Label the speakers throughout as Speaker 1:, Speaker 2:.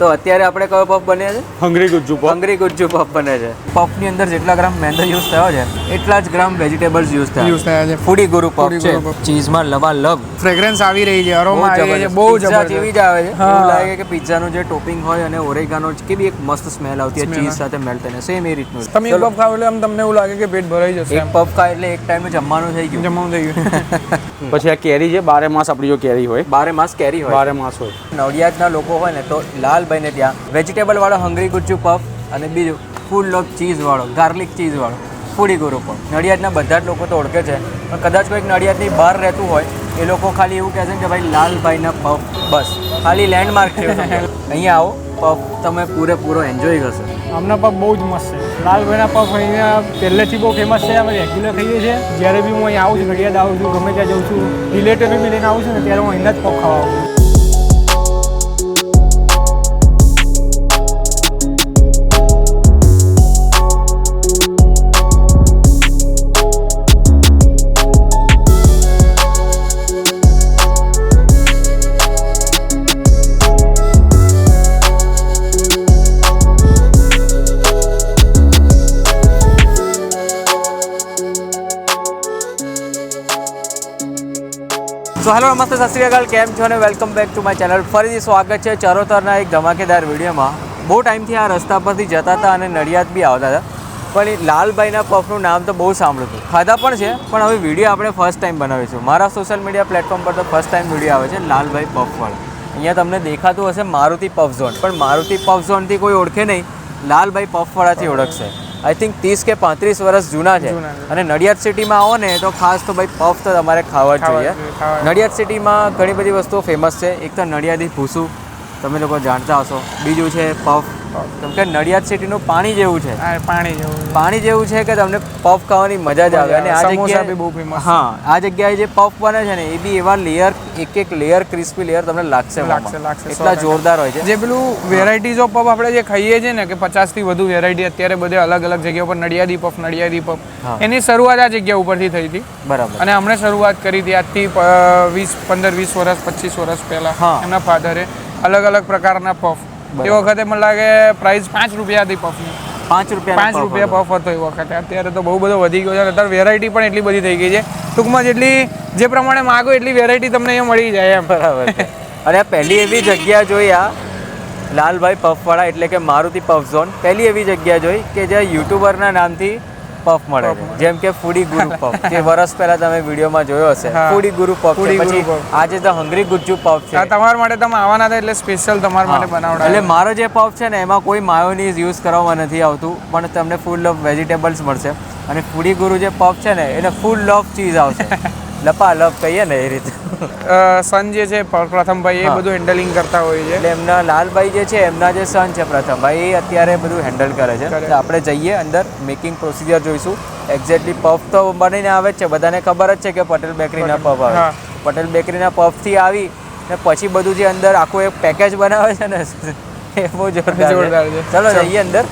Speaker 1: તો અત્યારે આપણે કયો પફ બન્યા છે?
Speaker 2: હંગરી ગુજ્જુ પફ.
Speaker 1: હંગરી ગુજ્જુ પફ બને છે. પફની અંદર જેટલા ગ્રામ મેંદો યુઝ થયો છે એટલા જ ગ્રામ વેજીટેબલ્સ યુઝ થયા છે. ફૂડી ગુરુ પફ છે. ચીઝમાં લબાલબ
Speaker 3: ફ્રેગ્રન્સ આવી રહી છે, અરોમા આવી રહી છે, બહુ
Speaker 1: જબરદસ્ત જેવી જ આવે છે. એવું લાગે કે પિઝાનું જે ટોપિંગ હોય અને ઓરેગાનો કે બી એક મસ્ત સ્મેલ આવતી હોય ચીઝ સાથે મેલ્ટ થઈને, સેમ એ રીતનું.
Speaker 3: તમે એક પફ ખાવ એટલે આમ તમને એવું લાગે કે પેટ ભરાઈ જશે.
Speaker 1: એક પફ ખાય એટલે એક ટાઈમે જમવાનું થઈ
Speaker 3: ગયું.
Speaker 2: પછી આ કેરી છે, 12 માસ આપણી જો કેરી હોય,
Speaker 1: 12 માસ કેરી હોય,
Speaker 2: 12 માસ હોય.
Speaker 1: નડિયાદના લોકો હોય ને તો લાલભાઈને ત્યાં વેજીટેબલ વાળો હંગરી ગુજ્જુ પફ અને બીજું ફૂલ ઓફ ચીઝ વાળો ગાર્લિક ચીઝ વાળો ફૂડી ગુરુ પફ. નડિયાદના બધા જ લોકો તો ઓળખે છે, પણ કદાચ કોઈક નડિયાદની બહાર રહેતું હોય એ લોકો ખાલી એવું કહે છે કે ભાઈ લાલભાઈના પફ, બસ ખાલી લેન્ડમાર્ક છે. અહીંયા આવો, પફ તમે પૂરેપૂરો એન્જોય કરશો.
Speaker 3: આમના પફ બહુ જ મસ્ત છે. લાલભાઈના પફ અહીંયા પહેલેથી બહુ ફેમસ છે, અમે રેગ્યુલર ખાઈએ છીએ. જ્યારે બી હું અહીં આવું છું, નડિયાદ આવું છું, ગમે ત્યાં જાઉં છું, રિલેટિવ બી લઈને આવું છું ને ત્યારે હું અહીંના જ પફ ખાવા આવું છું.
Speaker 1: સો હેલો, નમસ્તે, સત શ્રી અકાલ, કેમ છો અને welcome back to my channel. ફરીથી સ્વાગત છે ચરોતરના એક ધમાકેદાર વિડીયોમાં. બહુ ટાઈમથી આ રસ્તા પરથી જતા હતા અને નડિયાદ બી આવતા હતા, પણ એ લાલભાઈના પફનું નામ તો બહુ સાંભળ્યું હતું, ખાધા પણ છે, પણ હવે વિડીયો આપણે ફર્સ્ટ ટાઈમ બનાવીશું. મારા સોશિયલ મીડિયા પ્લેટફોર્મ પર તો ફર્સ્ટ ટાઈમ વિડીયો આવે છે લાલભાઈ પફવાળો. અહીંયા તમને દેખાતું હશે મારુતિ પફ ઝોન, પણ મારુતિ પફ ઝોનથી કોઈ ઓળખે નહીં, લાલભાઈ પફવાળાથી ઓળખશે. આઈ થિંક 30 કે 35 વર્ષ જૂના છે. અને નડિયાદ સિટીમાં આવો ને તો ખાસ તો ભાઈ પફ તો તમારે ખાવા જ જોઈએ. નડિયાદ સિટીમાં ઘણી બધી વસ્તુઓ ફેમસ છે. એક તો નડિયાદી ભૂસું તમે લોકો જાણતા હશો, બીજું છે પફ. કેમ કે નડિયાદ સિટીનું પાણી જેવું છે, પાણી જેવું છે કે તમને પફ ખાવાની મજા જ આવે. અને આ જગ્યાએ બહુ ફેમસ, હા, આ જગ્યાએ જે પફ બને છે ને એ બી એવા લેયર, એક લેયર ક્રિસ્પી લેયર તમને લાગશે, એટલા જોરદાર હોય છે.
Speaker 3: જે પેલું વેરાયટીઝ ઓફ પફ આપણે જે ખાઈએ છીએ ને કે 50 થી વધુ વેરાયટી અત્યારે બધે અલગ અલગ જગ્યા ઉપર નડિયાદી પફ, એની શરૂઆત આ જગ્યા ઉપરથી થઈ હતી. બરાબર. અને અમને શરૂઆત કરી હતી આજથી 15-20 વર્ષ 25 વર્ષ પહેલા એમના ફાધરે અલગ અલગ પ્રકારના પફ. એ વખતે મને લાગે પ્રાઇસ 5 રૂપિયા હતી પફની. 5 રૂપિયા પફ હતો એ વખતે. અત્યારે તો બહુ બધો વધી ગયો છે. અત્યારે વેરાયટી પણ એટલી બધી થઈ ગઈ છે. ટૂંકમાં જે પ્રમાણે માગો એટલી વેરાયટી તમને અહીંયા મળી જાય એમ.
Speaker 1: બરાબર. અને આ પહેલી એવી જગ્યા જોઈ, આ લાલભાઈ પફવાળા એટલે કે મારુતિ પફ ઝોન, પહેલી એવી જગ્યા જોઈ કે જ્યાં યુટ્યુબરના નામથી પફ મળે છે. જેમ કે ફૂડી ગુરુ પફ, જે વર્ષ પહેલા તમે વિડીયોમાં જોયો હશે, ફૂડી ગુરુ પફ. પછી આજે તો હંગરી ગુજ્જુ પફ છે.
Speaker 3: તમારા માટે તમે આવવાના હતા એટલે સ્પેશિયલ તમારા માટે બનાવડાવ્યા.
Speaker 1: એટલે મારો જે પફ છે ને એમાં કોઈ માયોનીઝ યુઝ કરવામાં નથી આવતું, પણ તમને ફૂલ ઓફ વેજીટેબલ્સ મળશે. અને ફૂડી ગુરુ જે પફ છે ને એને ફૂલ ઓફ ચીઝ આવશે, લપાલપ કહીએ ને એ રીતે.
Speaker 3: સન જે છે પ્રથમભાઈ એ બધું હેન્ડલિંગ કરતા હોય છે.
Speaker 1: એટલે એમના લાલભાઈ જે છે, એમના જે સન છે પ્રથમભાઈ, એ અત્યારે બધું હેન્ડલ કરે છે. એટલે આપણે જઈએ અંદર, મેકિંગ પ્રોસિજર જોઈશું. એક્ઝેક્ટલી પફ તો બનીને આવે જ છે, બધાને ખબર જ છે કે પટેલ બેકરીના પફ આવે. પટેલ બેકરીના પફથી આવી ને પછી બધું જે અંદર આખું એક પેકેજ બનાવે છે ને એ બહુ જોરદાર છે. ચલો જઈએ અંદર.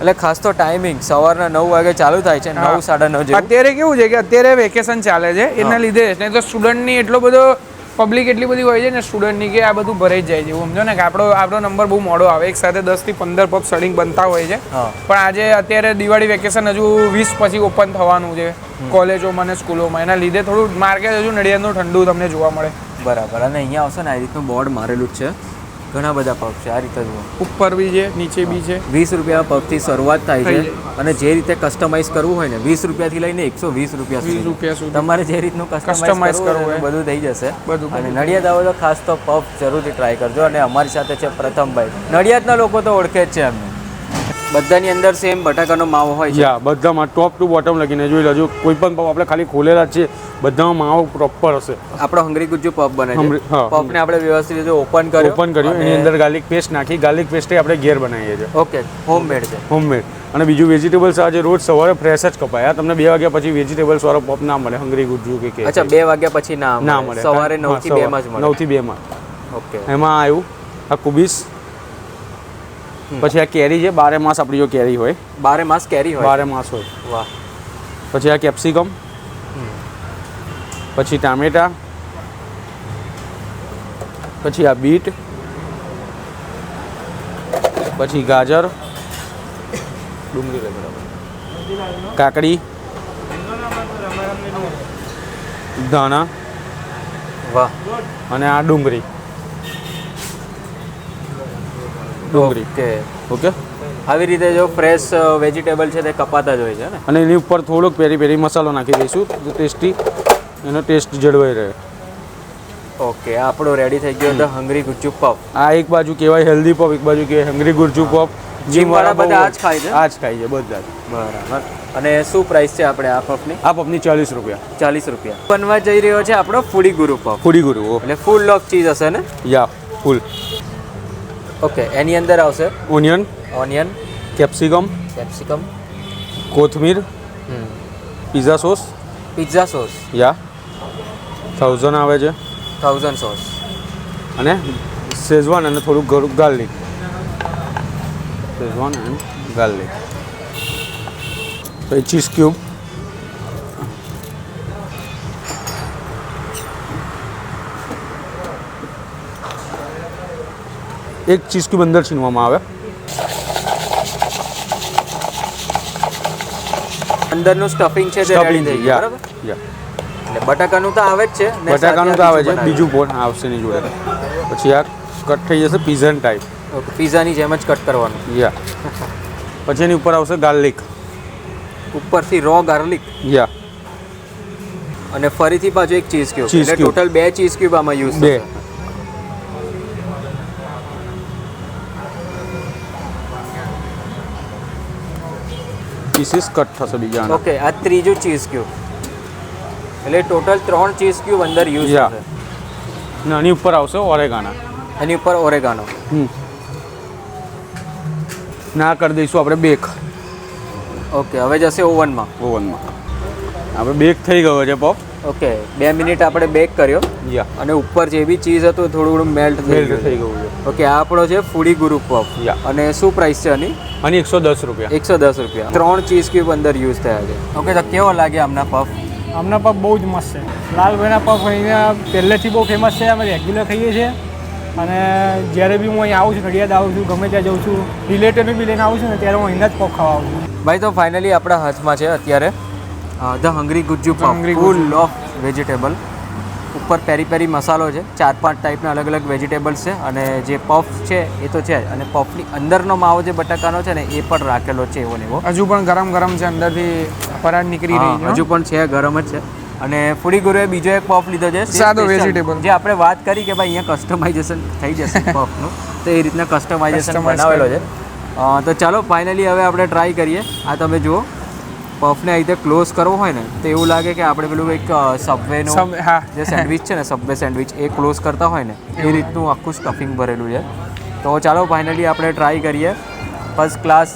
Speaker 1: એટલે ખાસ તો ટાઈમિંગ સવારના 9 વાગે ચાલુ થાય છે, 9 સાડા 9 જેવું.
Speaker 3: અત્યારે કેવું છે કે અત્યારે વેકેશન ચાલે છે એના લીધે, નહીં તો સ્ટુડન્ટની એટલો બધો પબ્લિક એટલી બધી હોય છે ને સ્ટુડન્ટની કે આ બધું ભરાઈ જાય છે. એવું સમજો ને કે આપણો નંબર બહુ મોડો આવે. એક સાથે 10 થી 15 પફ સડિંગ બનતા હોય છે. પણ આજે અત્યારે દિવાળી વેકેશન હજુ 20 પછી ઓપન થવાનું છે કોલેજોમાં અને સ્કૂલોમાં. એના લીધે થોડું માર્કેટ હજુ નડિયાદનું ઠંડુ તમને જોવા મળે.
Speaker 1: બરાબર. અને અહીંયા આવશો ને આ રીતનું બોર્ડ મારેલું જ છે, ઘણા બધા પફ છે. આ રીતે જુઓ,
Speaker 3: ઉપર બી છે, નીચે બી છે.
Speaker 1: 20 રૂપિયા પફથી શરૂઆત થાય છે. અને જે રીતે કસ્ટમાઇઝ કરવું હોય ને 20 રૂપિયાથી લઈને 120 રૂપિયા સુધી તમારે જે રીતનું કસ્ટમાઇઝ કરવું હોય બધું થઈ જશે. અને નડિયાદ આવો તો ખાસ તો પફ જરૂરથી ટ્રાય કરજો. અને અમારી સાથે છે પ્રથમભાઈ. નડિયાદના લોકો તો ઓળખે જ છે એમને. બધાની અંદર સેમ બટાકાનો માવો હોય છે.
Speaker 2: બધામાં ટોપ ટુ બોટમ લગીને જોઈ લેજો. કોઈ પણ પફ આપણે ખાલી ખોલેલા જ છે, બધામાં માવો પ્રોપર હશે.
Speaker 1: આપણો હંગરી ગુજ્જુ પફ બને છે. પફને આપણે વ્યવસ્થિત રીતે ઓપન કર્યું.
Speaker 2: એની અંદર ગાર્લિક પેસ્ટ નાખી. ગાર્લિક પેસ્ટ આપણે ઘેર બનાવીએ છીએ.
Speaker 1: ઓકે, હોમમેડ છે.
Speaker 2: હોમમેડ. અને બીજું વેજીટેબલ્સ આજે રોજ સવારે ફ્રેશ જ કપાય. તમને 2 વાગ્યા પછી વેજીટેબલ્સ વાળો પફ ના મળે, હંગરી ગુજ્જુ કે.
Speaker 1: અચ્છા, 2 વાગ્યા પછી ના મળે. સવારે 9 થી 2 માં જ મળે.
Speaker 2: 9 થી 2 માં.
Speaker 1: ઓકે.
Speaker 2: એમાં આવ્યું આ કુબીસ. પછી આ કેરી છે, 12 માસ આપણી જો કેરી હોય,
Speaker 1: 12 માસ કેરી હોય,
Speaker 2: 12 માસ હોય. વાહ. પછી આ કેપ્સિકમ, પછી ટામેટા, પછી આ બીટ, પછી ગાજર, ડુંગળી લઈ બરાબર, કાકડી, ધાણા
Speaker 1: વાહ.
Speaker 2: અને આ ડુંગળી.
Speaker 1: Okay
Speaker 2: okay.
Speaker 1: આવી રીતે જો ફ્રેશ વેજીટેબલ છે તે કપાતા જ હોય છે ને.
Speaker 2: અને એની ઉપર થોડોક પેરી પેરી મસાલો નાખી દઈશું તો ટેસ્ટી એનો ટેસ્ટ જળવાઈ રહે.
Speaker 1: ઓકે આપણો રેડી થઈ ગયો ધ હંગરી ગુજ્જુ પફ.
Speaker 2: આ એક બાજુ કહેવાય હેલ્ધી પફ, એક બાજુ કહેવાય હંગરી ગુજ્જુ પફ.
Speaker 1: જીમ વાળા બધા આ જ ખાય છે.
Speaker 2: આ જ ખાય છે બધા જ.
Speaker 1: બરાબર. અને શું પ્રાઇસ છે આપણે આ પફની?
Speaker 2: આ પફની 40 રૂપિયા.
Speaker 1: 40 રૂપિયા. બનવા જઈ રહ્યો છે આપણો ફૂડી ગુરુ પફ.
Speaker 2: ફૂડી ગુરુ
Speaker 1: એટલે ફૂલ ઓફ ચીઝ હશે ને?
Speaker 2: યા ફૂલ.
Speaker 1: ઓકે એની અંદર આવશે
Speaker 2: ઓનિયન,
Speaker 1: ઓનિયન,
Speaker 2: કેપ્સિકમ, કોથમીર, પિઝા સોસ.
Speaker 1: પિઝા સોસ
Speaker 2: યા 1000 આવે છે
Speaker 1: 1000 સોસ
Speaker 2: અને શેઝવાન અને થોડું ગાર્લિક. Schezwan and garlic. પછી ચીઝ ક્યુબ, એક ચીઝ ક્યુબ અંદર છીનવામાં આવે.
Speaker 1: અંદરનું સ્ટફિંગ છે તે રેડી થઈ ગયું બરાબર. એટલે બટાકાનું તો આવે જ છે ને
Speaker 2: બટાકાનું તો આવે છે, બીજું પણ આવશે ની જોડે. પછી આ કટ થઈ જશે પિઝા ટાઈપ.
Speaker 1: ઓકે પિઝાની જેમ જ કટ કરવાનું.
Speaker 2: યા પછી એની ઉપર આવશે ગાર્લિક,
Speaker 1: ઉપરથી રો ગાર્લિક.
Speaker 2: યા
Speaker 1: અને ફરીથી પાછું એક ચીઝ ક્યુબ.
Speaker 2: Cheese
Speaker 1: એટલે
Speaker 2: cube.
Speaker 1: ટોટલ 2 ચીઝ ક્યુબ આમાં યુઝ
Speaker 2: બે.
Speaker 1: થશે.
Speaker 2: પીસીસ કટ થશે બીજા.
Speaker 1: ઓકે આ ત્રીજું ચીઝ ક્યુબ. એટલે ટોટલ 3 ચીઝ ક્યુબ અંદર યુઝ
Speaker 2: Yeah.
Speaker 1: થશે.
Speaker 2: અને આની ઉપર આવશે ઓરેગાના.
Speaker 1: એની ઉપર ઓરેગાનો.
Speaker 2: ના કરી દઈશું આપણે બેક
Speaker 1: ઓકે હવે જશે ઓવનમાં.
Speaker 2: ઓવનમાં. આપણે બેક થઈ ગયો છે પફ.
Speaker 1: ઓકે 2 મિનિટ આપણે બેક કર્યો
Speaker 2: યા
Speaker 1: અને ઉપર જે બી ચીઝ હતું થોડું ઘણું મેલ્ટ થઈ
Speaker 2: મેલ્ટ થઈ
Speaker 1: ગયું.
Speaker 2: ગયું છે.
Speaker 1: ઓકે આ આપણો છે ફૂડી ગુરુ પફ.
Speaker 2: Yeah.
Speaker 1: અને શું પ્રાઇસ છે આની?
Speaker 2: આની 110 રૂપિયા.
Speaker 1: 110 રૂપિયા. 3 ચીઝ ક્યુબ અંદર યુઝ થયા છે. ઓકે તો કેવો લાગે આમના પફ?
Speaker 4: આમના પફ બહુ જ મસ્ત છે. લાલભાઈના પફ અહીંયા પહેલેથી બહુ ફેમસ છે, અમે રેગ્યુલર ખાઈએ છીએ. અને જ્યારે બી હું અહીંયા આવું છું, નડિયાદ આવું છું, ગમે ત્યાં જાઉં છું, રિલેટિવને બી લઈને આવું છું ને ત્યારે હું અહીંના જ પફ ખાવા આવું છું.
Speaker 1: ભાઈ તો ફાઇનલી આપણા હાથમાં છે અત્યારે the હંગરી Gujju puff,
Speaker 4: હંગરી
Speaker 1: full of vegetable. ઉપર પેરી પેરી મસાલો છે, 4-5 ટાઈપના અલગ અલગ વેજીટેબલ્સ છે. અને જે પફ છે એ તો છે જ, અને પફની અંદરનો માવો જે બટાકાનો છે ને એ પણ રાખેલો છે એવો ને એવો.
Speaker 3: હજુ પણ ગરમ ગરમ છે, અંદરથી પરાઠ નીકળી રહી છે.
Speaker 1: હજુ પણ છે, ગરમ જ છે. અને ફૂડી ગુરુએ બીજો એક પફ લીધો છે
Speaker 3: સાદો
Speaker 1: special,
Speaker 3: vegetable.
Speaker 1: જે આપણે વાત કરી કે ભાઈ અહીંયા કસ્ટમાઇઝેશન થઈ જશે પફનું, તો એ રીતના કસ્ટમાઇઝેશન
Speaker 3: Customize
Speaker 1: બનાવેલો છે. તો ચાલો ફાઇનલી હવે આપણે ટ્રાય કરીએ. આ તમે જુઓ પફને આ રીતે ક્લોઝ કરવો હોય ને તો એવું લાગે કે આપણે પેલું એક સબવેનું
Speaker 3: હા.
Speaker 1: જે સેન્ડવિચ છે ને, સબવે સેન્ડવિચ, એ ક્લોઝ કરતા હોય ને એ રીતનું આખું સ્ટફિંગ ભરેલું છે. તો ચાલો ફાઇનલી આપણે ટ્રાય કરીએ. First class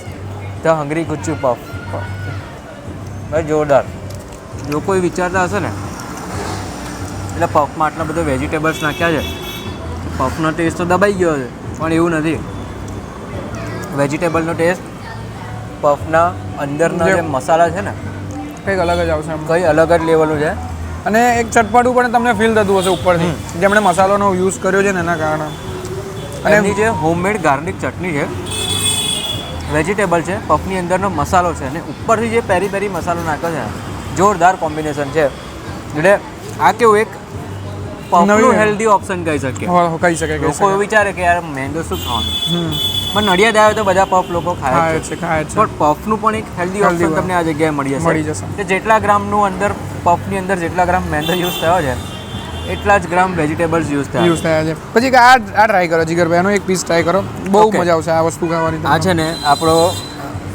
Speaker 1: the હંગરી Gujju puff. ભાઈ જોરદાર. જો કોઈ વિચારતા હશે ને એટલે પફમાં આટલા બધા વેજીટેબલ્સ નાખ્યા છે, પફનો ટેસ્ટ તો દબાઈ ગયો છે, પણ એવું નથી. વેજીટેબલનો ટેસ્ટ પફના અંદરના જે મસાલા છે ને
Speaker 3: કંઈક અલગ જ આવશે એમ.
Speaker 1: કંઈ અલગ જ લેવલનું છે.
Speaker 3: અને એક ચટપટું પણ તમને ફીલ થતું હશે ઉપરથી, જેમણે મસાલાનો યુઝ કર્યો છે ને એના કારણે.
Speaker 1: અને એમની જે હોમમેડ ગાર્લિક ચટણી છે, વેજીટેબલ છે, પફની અંદરનો મસાલો છે અને ઉપરથી જે પેરી પેરી મસાલો નાખ્યો છે, જોરદાર કોમ્બિનેશન છે. એટલે આ કેવું એક પફનું હેલ્ધી ઓપ્શન કહી શકીએ.
Speaker 3: કહી શકે
Speaker 1: લોકો એવું વિચારે કે યાર મેંગો શું ખાવાનું, પણ નડિયાદ આવે તો બધા પફ લોકો ખાય
Speaker 3: ખાય
Speaker 1: જ છે.
Speaker 3: છે ખાય છે.
Speaker 1: પણ પફનું પણ એક હેલ્ધી ઓપ્શન તમને આ જગ્યાએ મળી
Speaker 3: મળી
Speaker 1: જશે.
Speaker 3: જશે.
Speaker 1: કે જેટલા ગ્રામનું અંદર પફની અંદર જેટલા ગ્રામ મેંદો યુઝ થયો છે એટલા જ ગ્રામ વેજીટેબલ્સ યુઝ થયા
Speaker 3: યુઝ થયા છે. પછી કે આ ટ્રાય કરો જીગરભાઈ, એનો એક પીસ ટ્રાય કરો, બહુ
Speaker 1: Okay.
Speaker 3: મજા આવશે આ વસ્તુ ખાવાની.
Speaker 1: આ છે ને આપણો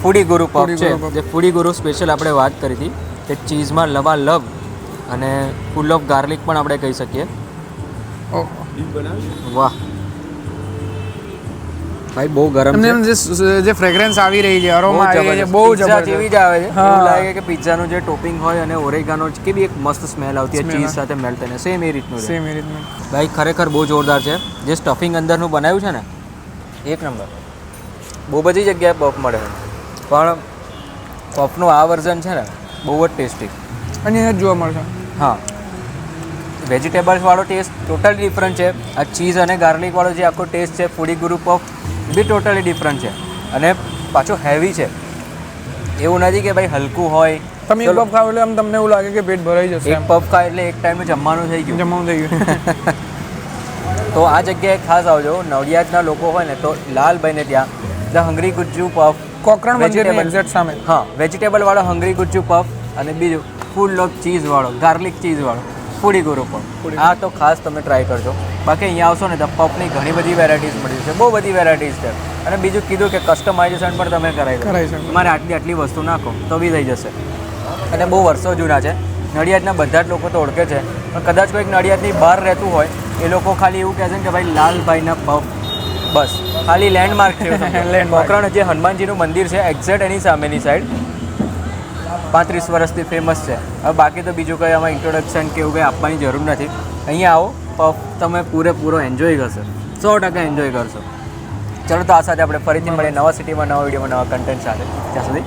Speaker 1: ફૂડી ગુરુ પફ
Speaker 3: ફૂડી
Speaker 1: છે,
Speaker 3: ગુરુ પફ.
Speaker 1: જે ફૂડી ગુરુ સ્પેશિયલ આપણે વાત કરી હતી કે ચીઝમાં લવાલબ અને ફૂલ ઓફ ગાર્લિક પણ આપણે કહી શકીએ.
Speaker 3: ઓહ.
Speaker 1: વાહ ભાઈ બહુ ગરમ
Speaker 3: તમને
Speaker 1: છે,
Speaker 3: જે ફ્રેગ્રન્સ આવી રહી છે, અરોમા આવી રહી છે, બહુ
Speaker 1: પિઝા
Speaker 3: જબરદસ્ત.
Speaker 1: જેવી જ આવે છે.
Speaker 3: હા.
Speaker 1: એવું લાગે કે પિઝાનું જે ટોપિંગ હોય અને ઓરેગાનો કે બી એક મસ્ત સ્મેલ આવતી હોય
Speaker 3: Smell
Speaker 1: ચીઝ સાથે મેલ્ટ થઈને, સેમ એ રીતનું છે.
Speaker 3: સેમ એ રીતનું.
Speaker 1: ભાઈ ખરેખર બહુ જોરદાર છે. જે સ્ટફિંગ અંદરનું બનાવ્યું છે ને એક નંબર. બહુ બધી જગ્યાએ પફ મળે છે, પણ પફનું આ વર્ઝન છે ને બહુ જ ટેસ્ટી.
Speaker 3: અને એ જ જોવા મળશે.
Speaker 1: હા, વેજીટેબલ્સ વાળો ટેસ્ટ ટોટલી ડિફરન્ટ છે. આ ચીઝ અને ગાર્લિક વાળો જે આખો ટેસ્ટ છે ફૂડી ગુરુ પફ, બી ટોટલી ડિફરન્ટ છે અને પાછું હેવી છે, એવું નથી કે ભાઈ હલકું હોય.
Speaker 3: તમે એક પફ ખાવ એટલે આમ તમને એવું લાગે કે પેટ ભરાઈ જશે.
Speaker 1: એક પફ ખાય એટલે એક ટાઈમે જમવાનું થઈ ગયું.
Speaker 3: જમવાનું થઈ ગયું.
Speaker 1: તો આ જગ્યાએ ખાસ આવજો. નડિયાદના લોકો હોય ને તો લાલભાઈને ત્યાં ધ હંગરી ગુજ્જુ પફ,
Speaker 3: કોકરણ મંદિરની એક્ઝેક્ટ સામે.
Speaker 1: હા, વેજીટેબલ વાળો હંગરી ગુજ્જુ પફ અને બીજું ફૂલ ઓફ ચીઝ વાળો, ગાર્લિક ચીઝ વાળો ફૂડી ગુરુ પફ. આ તો ખાસ તમે ટ્રાય કરજો. બાકી અહીંયા આવશો ને તો પફની ઘણી બધી વેરાયટીઝ મળી જશે, બહુ બધી વેરાયટીઝ છે. અને બીજું કીધું કે કસ્ટમાઇઝેશન પણ તમે કરાવી શકો. તમારે આટલી વસ્તુ નાખો તો બી થઈ જશે. અને બહુ વર્ષો જૂના છે. નડિયાદના બધા જ લોકો તો ઓળખે છે, પણ કદાચ કોઈક નડિયાદની બહાર રહેતું હોય એ લોકો ખાલી એવું કહે છે કે ભાઈ લાલભાઈના પફ, બસ ખાલી લેન્ડમાર્ક છે. કોકરણ જે હનુમાનજીનું મંદિર છે એક્ઝેક્ટ એની સામેની સાઈડ 35 વર્ષથી ફેમસ છે. હવે બાકી તો બીજું કંઈ આમાં ઇન્ટ્રોડક્શન કે એવું કંઈ આપવાની જરૂર નથી. અહીંયા આવો, પફ તમે પૂરેપૂરો એન્જોય કરશો, 100% એન્જોય કરશો. ચલો તો આ સાથે આપણે ફરીથી મળીએ નવા સિટીમાં, નવા વિડીયોમાં, નવા કન્ટેન્ટ સાથે. ત્યાં સુધી